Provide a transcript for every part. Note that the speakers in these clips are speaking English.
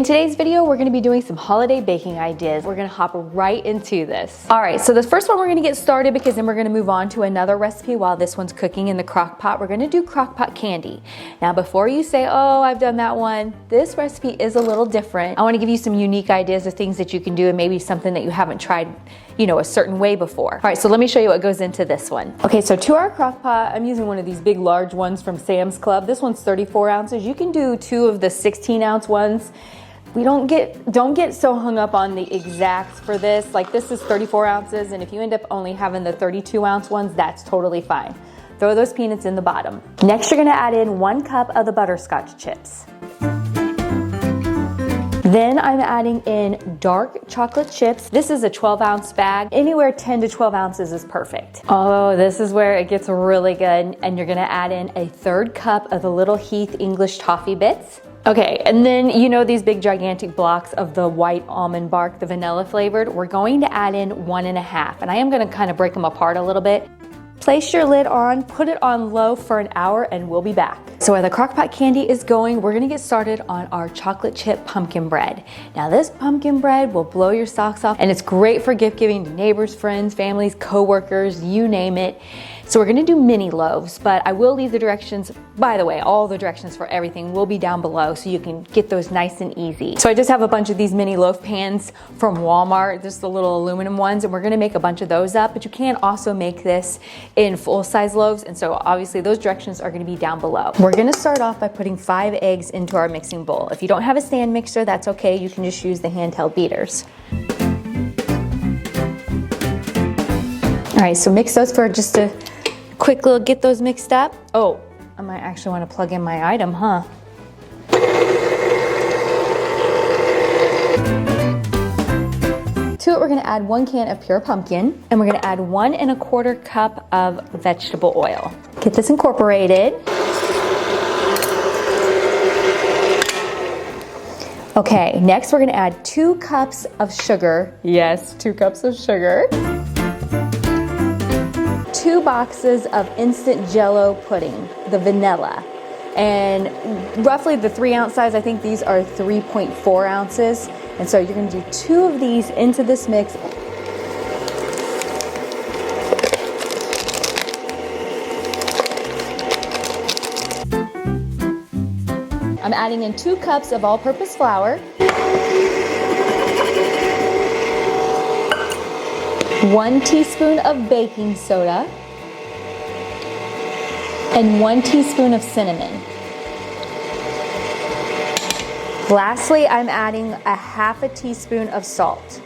In today's video, we're gonna be doing some holiday baking ideas. We're gonna hop right into this. All right, so the first one we're gonna get started because then we're gonna move on to another recipe while this one's cooking in the crock pot. We're gonna do crock pot candy. Now, before you say, oh, I've done that one, this recipe is a little different. I wanna give you some unique ideas of things that you can do and maybe something that you haven't tried, you know, a certain way before. All right, so let me show you what goes into this one. Okay, so to our crock pot, I'm using one of these big large ones from Sam's Club. This one's 34 ounces. You can do 2 of the 16-ounce ones. We don't get so hung up on the exacts for this. Like, this is 34 ounces, and if you end up only having the 32-ounce ones, that's totally fine. Throw those peanuts in the bottom. Next, you're gonna add in 1 cup of the butterscotch chips. Then I'm adding in dark chocolate chips. This is a 12-ounce bag. Anywhere 10 to 12 ounces is perfect. Oh, this is where it gets really good. And you're gonna add in a 1/3 cup of the little Heath English toffee bits. Okay, and then you know these big gigantic blocks of the white almond bark, the vanilla flavored? We're going to add in 1.5, and I am gonna kind of break them apart a little bit. Place your lid on, put it on low for an hour, and we'll be back. So while the crock pot candy is going, we're gonna get started on our chocolate chip pumpkin bread. Now this pumpkin bread will blow your socks off, and it's great for gift giving to neighbors, friends, families, co-workers, you name it. So we're gonna do mini loaves, but I will leave the directions, by the way, all the directions for everything will be down below so you can get those nice and easy. So I just have a bunch of these mini loaf pans from Walmart, just the little aluminum ones, and we're gonna make a bunch of those up, but you can also make this in full-size loaves, and so obviously those directions are gonna be down below. We're gonna start off by putting 5 eggs into our mixing bowl. If you don't have a stand mixer, that's okay, you can just use the handheld beaters. All right, so mix those for just a quick little get those mixed up. Oh, I might actually want to plug in my item, huh? To it, we're gonna add 1 can of pure pumpkin, and we're gonna add 1 1/4 cup of vegetable oil. Get this incorporated. Okay, next we're gonna add 2 cups of sugar. Yes, 2 cups of sugar. 2 boxes of instant Jell-O pudding, the vanilla. And roughly the 3-ounce size, I think these are 3.4 ounces. And so you're gonna do 2 of these into this mix. I'm adding in 2 cups of all-purpose flour. 1 teaspoon of baking soda, and 1 teaspoon of cinnamon. Lastly, I'm adding a 1/2 teaspoon of salt.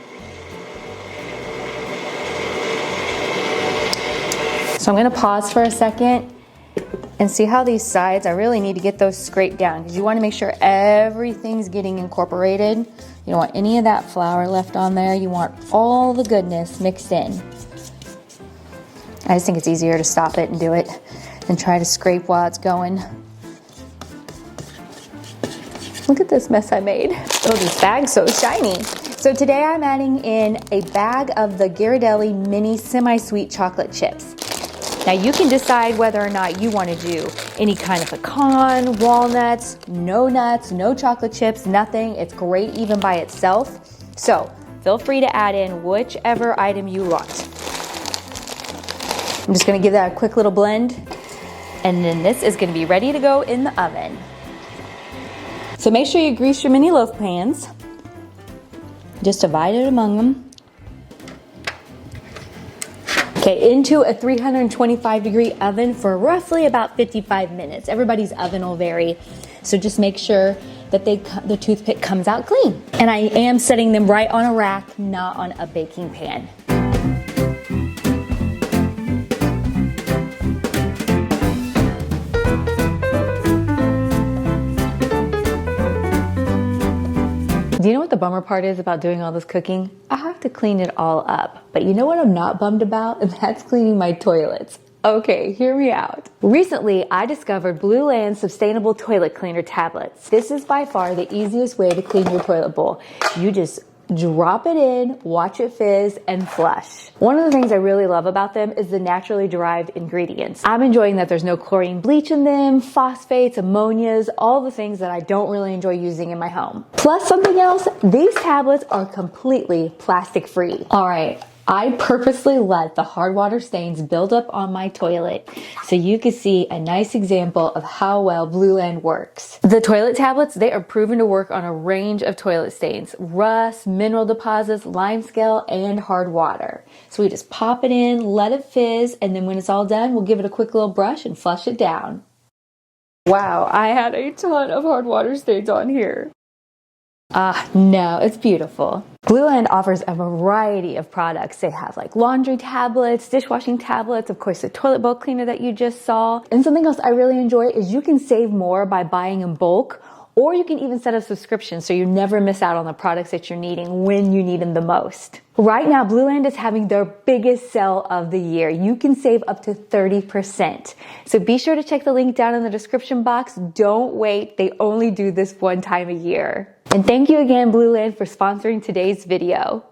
So I'm gonna pause for a second and see how these sides, I really need to get those scraped down because you wanna make sure everything's getting incorporated. You don't want any of that flour left on there. You want all the goodness mixed in. I just think it's easier to stop it and do it than try to scrape while it's going. Look at this mess I made. Oh, this bag's so shiny. So today I'm adding in a bag of the Ghirardelli mini semi-sweet chocolate chips. Now you can decide whether or not you want to do any kind of pecan, walnuts, no chocolate chips, nothing. It's great even by itself. So feel free to add in whichever item you want. I'm just gonna give that a quick little blend, and then this is gonna be ready to go in the oven. So make sure you grease your mini loaf pans. Just divide it among them. Okay, into a 325-degree oven for roughly about 55 minutes. Everybody's oven will vary, so just make sure that the toothpick comes out clean. And I am setting them right on a rack, not on a baking pan. Do you know what the bummer part is about doing all this cooking? I have to clean it all up. But you know what I'm not bummed about? That's cleaning my toilets. Okay, hear me out. Recently, I discovered Blue Land Sustainable Toilet Cleaner tablets. This is by far the easiest way to clean your toilet bowl. You just drop it in, watch it fizz, and flush. One of the things I really love about them is the naturally derived ingredients. I'm enjoying that there's no chlorine bleach in them, phosphates, ammonias, all the things that I don't really enjoy using in my home. Plus something else, these tablets are completely plastic free. All right. I purposely let the hard water stains build up on my toilet so you can see a nice example of how well Blueland works. The toilet tablets, they are proven to work on a range of toilet stains, rust, mineral deposits, limescale, and hard water. So we just pop it in, let it fizz, and then when it's all done, we'll give it a quick little brush and flush it down. Wow, I had a ton of hard water stains on here. No, it's beautiful. Blueland offers a variety of products. They have like laundry tablets, dishwashing tablets, of course the toilet bowl cleaner that you just saw. And something else I really enjoy is you can save more by buying in bulk, or you can even set a subscription so you never miss out on the products that you're needing when you need them the most. Right now, Blueland is having their biggest sale of the year. You can save up to 30%. So be sure to check the link down in the description box. Don't wait. They only do this one time a year. And thank you again, Blueland, for sponsoring today's video.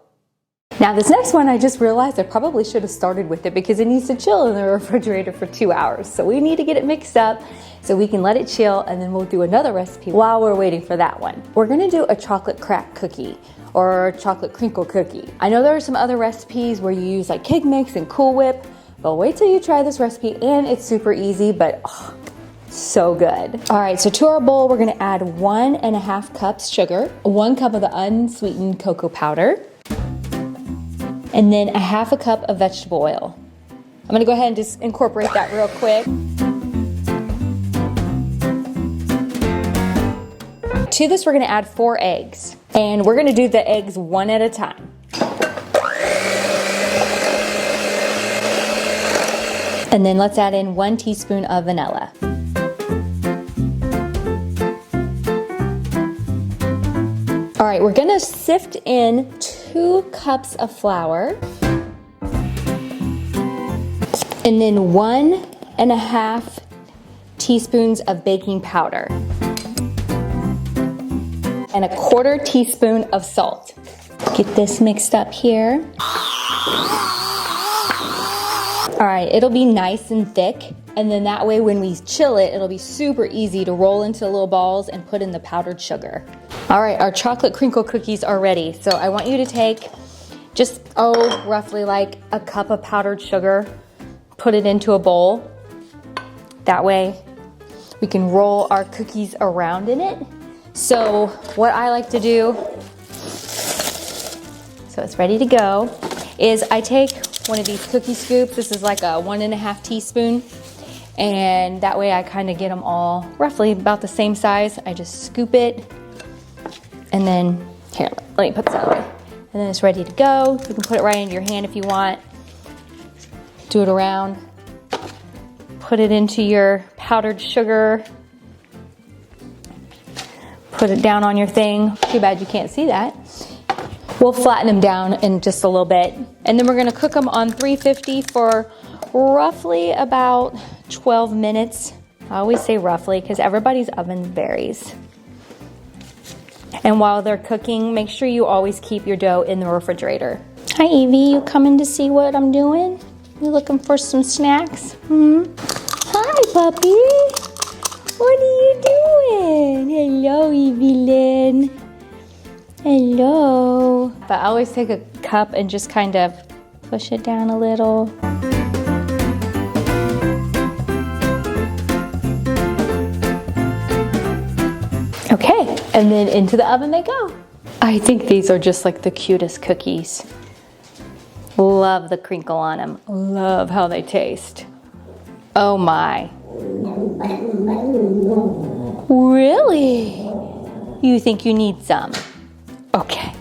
Now this next one, I just realized I probably should have started with it because it needs to chill in the refrigerator for 2 hours. So we need to get it mixed up so we can let it chill, and then we'll do another recipe while we're waiting for that one. We're gonna do a chocolate crack cookie or chocolate crinkle cookie. I know there are some other recipes where you use like cake mix and Cool Whip, but wait till you try this recipe, and it's super easy, but so good. All right, so to our bowl, we're gonna add 1.5 cups sugar, 1 cup of the unsweetened cocoa powder, and then 1/2 cup of vegetable oil. I'm gonna go ahead and just incorporate that real quick. To this, we're gonna add 4 eggs, and we're gonna do the eggs one at a time. And then let's add in 1 teaspoon of vanilla. All right, we're gonna sift in 2 cups of flour, and then 1.5 teaspoons of baking powder, and 1/4 teaspoon of salt. Get this mixed up here. All right, it'll be nice and thick, and then that way when we chill it, it'll be super easy to roll into little balls and put in the powdered sugar. All right, our chocolate crinkle cookies are ready. So I want you to take just, roughly like 1 cup of powdered sugar, put it into a bowl. That way we can roll our cookies around in it. So what I like to do, so it's ready to go, is I take one of these cookie scoops. This is like a 1.5 teaspoon. And that way I kind of get them all roughly about the same size. I just scoop it. And then, here, let me put this out of the way. And then it's ready to go. You can put it right into your hand if you want. Do it around. Put it into your powdered sugar. Put it down on your thing. Too bad you can't see that. We'll flatten them down in just a little bit. And then we're gonna cook them on 350 for roughly about 12 minutes. I always say roughly because everybody's oven varies. And while they're cooking, make sure you always keep your dough in the refrigerator. Hi Evie, you coming to see what I'm doing? You looking for some snacks? Hi puppy, what are you doing? Hello Evie-Lyn. Hello. But I always take a cup and just kind of push it down a little. Okay, and then into the oven they go. I think these are just like the cutest cookies. Love the crinkle on them. Love how they taste. Oh my. Really? You think you need some? Okay.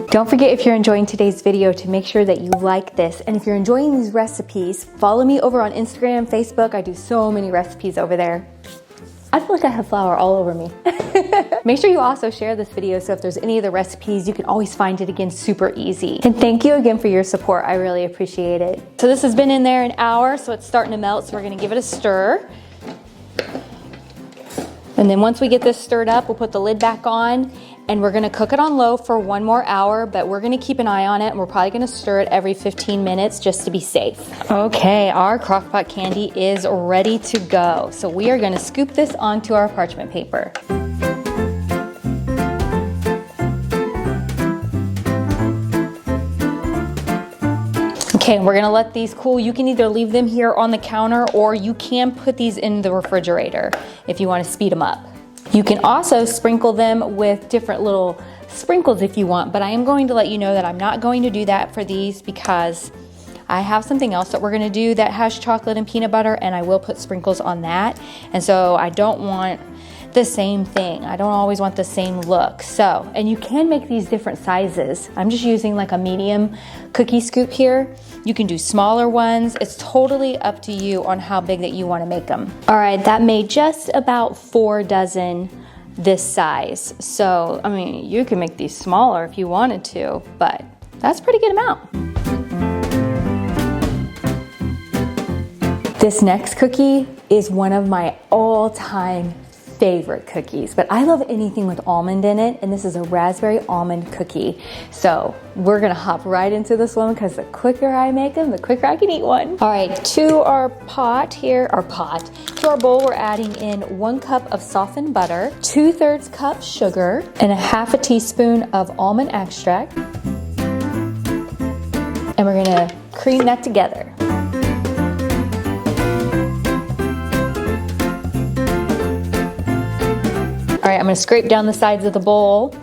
Don't forget, if you're enjoying today's video, to make sure that you like this. And if you're enjoying these recipes, follow me over on Instagram, Facebook. I do so many recipes over there. I feel like I have flour all over me. Make sure you also share this video so if there's any of the recipes, you can always find it again super easy. And thank you again for your support. I really appreciate it. So this has been in there an hour, so it's starting to melt, so we're gonna give it a stir. And then once we get this stirred up, we'll put the lid back on and we're gonna cook it on low for 1 more hour, but we're gonna keep an eye on it and we're probably gonna stir it every 15 minutes just to be safe. Okay, our crock-pot candy is ready to go. So we are gonna scoop this onto our parchment paper. Okay, we're gonna let these cool. You can either leave them here on the counter or you can put these in the refrigerator if you wanna speed them up. You can also sprinkle them with different little sprinkles if you want, but I am going to let you know that I'm not going to do that for these because I have something else that we're gonna do that has chocolate and peanut butter, and I will put sprinkles on that. And so I don't want the same thing. I don't always want the same look. So, and you can make these different sizes. I'm just using like a medium cookie scoop here. You can do smaller ones. It's totally up to you on how big that you want to make them. All right, that made just about 4 dozen this size. So, I mean, you can make these smaller if you wanted to, but that's a pretty good amount. This next cookie is one of my all-time favorite cookies, but I love anything with almond in it, and this is a raspberry almond cookie. So we're gonna hop right into this one because the quicker I make them, the quicker I can eat one. All right, to our bowl, we're adding in 1 cup of softened butter, 2/3 cup sugar, and a 1/2 teaspoon of almond extract. And we're gonna cream that together. All right, I'm gonna scrape down the sides of the bowl,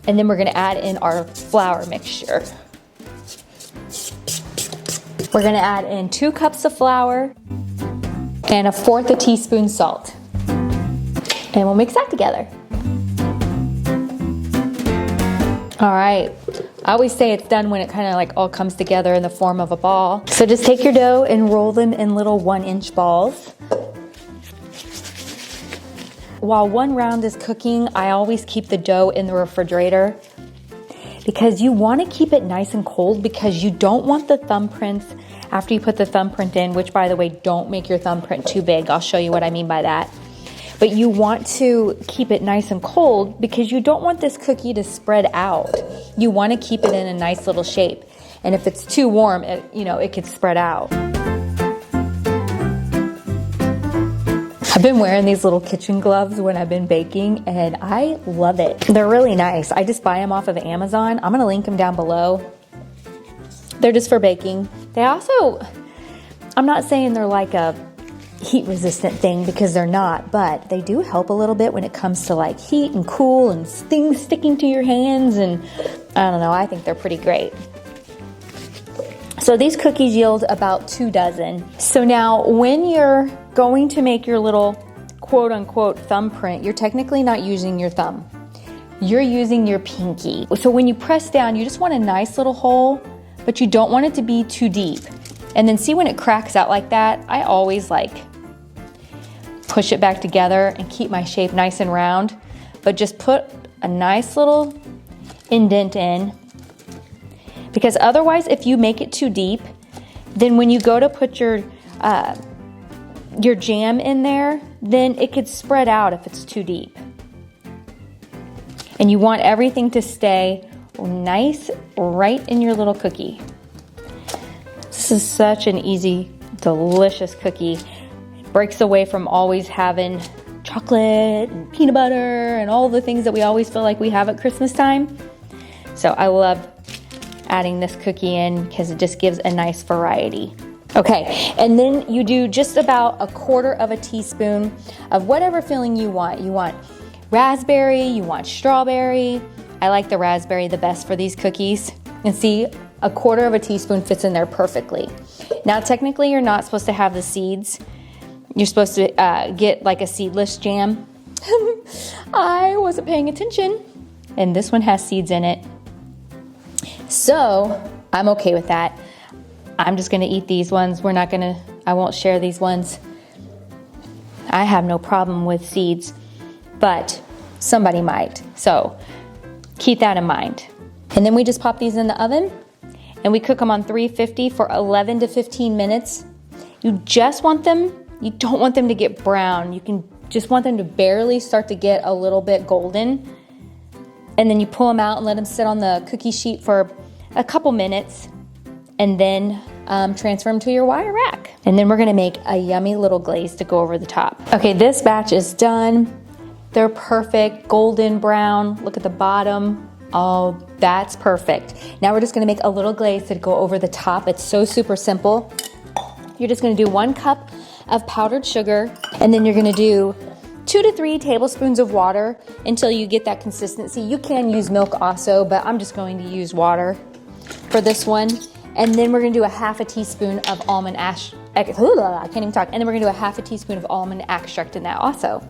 and then we're gonna add in our flour mixture. We're gonna add in 2 cups of flour and 1/4 teaspoon salt. And we'll mix that together. All right, I always say it's done when it kind of like all comes together in the form of a ball. So just take your dough and roll them in little 1-inch balls. While one round is cooking, I always keep the dough in the refrigerator because you want to keep it nice and cold because you don't want the thumbprints after you put the thumbprint in, which by the way, don't make your thumbprint too big. I'll show you what I mean by that. But you want to keep it nice and cold because you don't want this cookie to spread out. You want to keep it in a nice little shape. And if it's too warm, it could spread out. I've been wearing these little kitchen gloves when I've been baking and I love it. They're really nice. I just buy them off of Amazon. I'm gonna link them down below. They're just for baking. They also, I'm not saying they're like a heat resistant thing because they're not, but they do help a little bit when it comes to like heat and cool and things sticking to your hands, and I don't know, I think they're pretty great. So these cookies yield about 2 dozen. So now when you're going to make your little quote unquote thumbprint, you're technically not using your thumb. You're using your pinky. So when you press down, you just want a nice little hole, but you don't want it to be too deep. And then see when it cracks out like that, I always like push it back together and keep my shape nice and round, but just put a nice little indent in. Because otherwise, if you make it too deep, then when you go to put your jam in there, then it could spread out if it's too deep. And you want everything to stay nice right in your little cookie. This is such an easy, delicious cookie. It breaks away from always having chocolate and peanut butter and all the things that we always feel like we have at Christmas time. So I love adding this cookie in because it just gives a nice variety. Okay, and then you do just about 1/4 teaspoon of whatever filling you want. You want raspberry, you want strawberry. I like the raspberry the best for these cookies. And see, 1/4 teaspoon fits in there perfectly. Now, technically, you're not supposed to have the seeds. You're supposed to get like a seedless jam. I wasn't paying attention. And this one has seeds in it. So I'm okay with that. I'm just gonna eat these ones. I won't share these ones. I have no problem with seeds, but somebody might. So keep that in mind. And then we just pop these in the oven and we cook them on 350 for 11 to 15 minutes. You don't want them to get brown. You can just want them to barely start to get a little bit golden. And then you pull them out and let them sit on the cookie sheet for a couple minutes, and then transfer them to your wire rack. And then we're gonna make a yummy little glaze to go over the top. Okay, this batch is done. They're perfect, golden brown. Look at the bottom. Oh, that's perfect. Now we're just gonna make a little glaze to go over the top. It's so super simple. You're just gonna do 1 cup of powdered sugar, and then you're gonna do 2 to 3 tablespoons of water until you get that consistency. You can use milk also, but I'm just going to use water for this one. And then we're gonna do a 1/2 teaspoon of almond I can't even talk. And then we're gonna do a 1/2 teaspoon of almond extract in that also.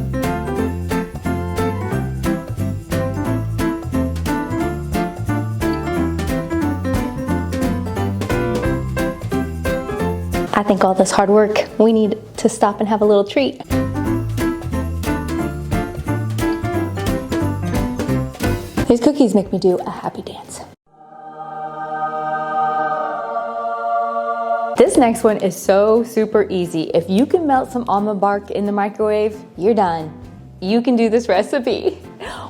I think all this hard work, we need to stop and have a little treat. These cookies make me do a happy dance. This next one is so super easy. If you can melt some almond bark in the microwave, you're done. You can do this recipe.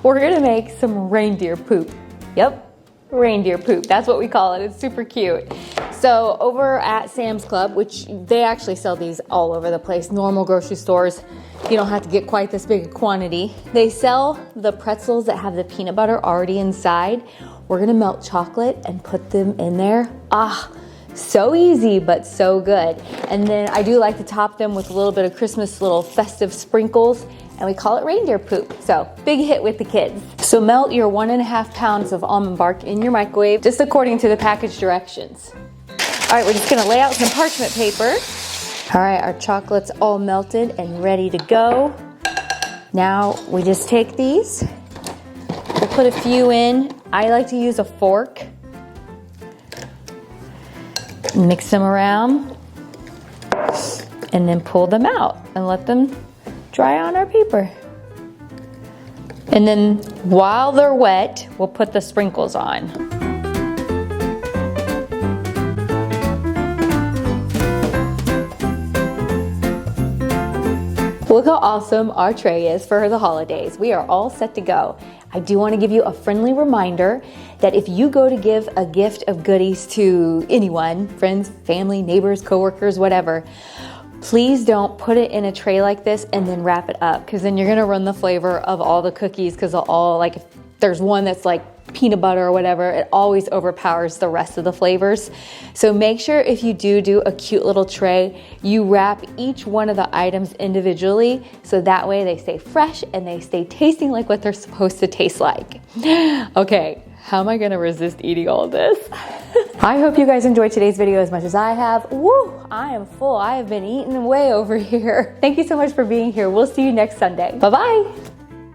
We're gonna make some reindeer poop. Yep, reindeer poop. That's what we call it. It's super cute. So over at Sam's Club, which they actually sell these all over the place, normal grocery stores, you don't have to get quite this big a quantity. They sell the pretzels that have the peanut butter already inside. We're gonna melt chocolate and put them in there. Ah, so easy, but so good. And then I do like to top them with a little bit of Christmas little festive sprinkles, and we call it reindeer poop. So big hit with the kids. So melt your 1.5 pounds of almond bark in your microwave, just according to the package directions. All right, we're just gonna lay out some parchment paper. All right, our chocolate's all melted and ready to go. Now we just take these, we'll put a few in. I like to use a fork. Mix them around and then pull them out and let them dry on our paper. And then while they're wet, we'll put the sprinkles on. Look how awesome our tray is for the holidays. We are all set to go. I do want to give you a friendly reminder that if you go to give a gift of goodies to anyone, friends, family, neighbors, coworkers, whatever, please don't put it in a tray like this and then wrap it up, because then you're gonna run the flavor of all the cookies, because all, like, if there's one that's like peanut butter or whatever, it always overpowers the rest of the flavors. So make sure if you do a cute little tray, you wrap each one of the items individually, so that way they stay fresh and they stay tasting like what they're supposed to taste like. Okay, how am I gonna resist eating all of this? I hope you guys enjoyed today's video as much as I have. Woo, I am full. I have been eating way over here. Thank you so much for being here. We'll see you next Sunday. Bye-bye.